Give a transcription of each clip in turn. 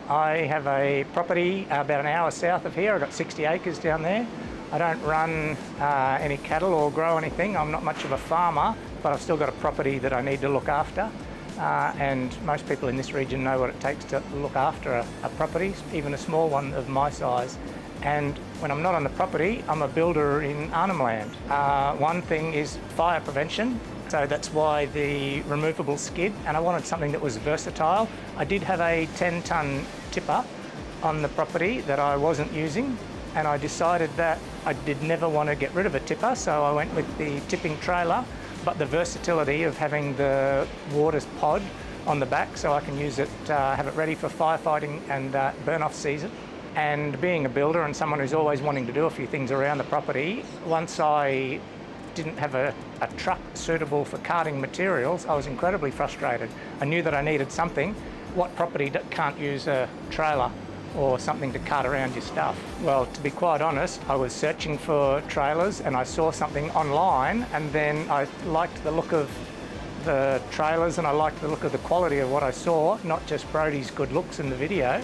I have a property about an hour south of here. I've got 60 acres down there. I don't run any cattle or grow anything. I'm not much of a farmer, but I've still got a property that I need to look after. And most people in this region know what it takes to look after a property, even a small one of my size. And when I'm not on the property, I'm a builder in Arnhem Land. One thing is fire prevention. So that's why the removable skid, and I wanted something that was versatile. I did have a 10-tonne tipper on the property that I wasn't using, and I decided that I did never want to get rid of a tipper, so I went with the tipping trailer, but the versatility of having the water's pod on the back so I can use it, have it ready for firefighting and burn-off season. And being a builder and someone who's always wanting to do a few things around the property, once I didn't have a truck suitable for carting materials, I was incredibly frustrated. I knew that I needed something. What property can't use a trailer or something to cart around your stuff? Well, to be quite honest, I was searching for trailers and I saw something online, and then I liked the look of the trailers and I liked the look of the quality of what I saw, not just Brodie's good looks in the video.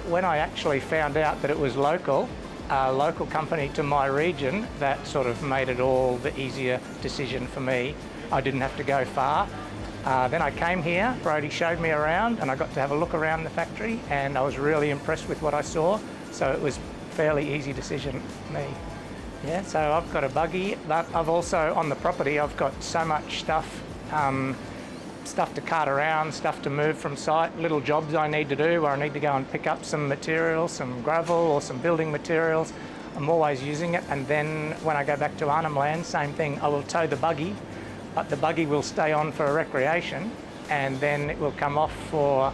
When I actually found out that it was local, a local company to my region, that sort of made it all the easier decision for me. I didn't have to go far. Then I came here, Brodie showed me around and I got to have a look around the factory, and I was really impressed with what I saw. So it was a fairly easy decision for me. Yeah, so I've got a buggy, but I've also, on the property, I've got so much stuff, stuff to cart around, stuff to move from site, little jobs I need to do where I need to go and pick up some materials, some gravel or some building materials. I'm always using it, and then when I go back to Arnhem Land, same thing. I will tow the buggy, but the buggy will stay on for recreation, and then it will come off for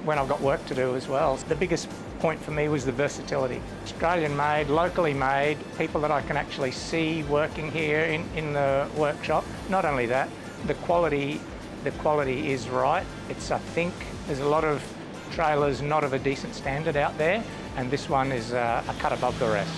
when I've got work to do as well. The biggest point for me was the versatility. Australian made, locally made, people that I can actually see working here in the workshop. Not only that, the quality is right. I think there's a lot of trailers not of a decent standard out there, and this one is a cut above the rest.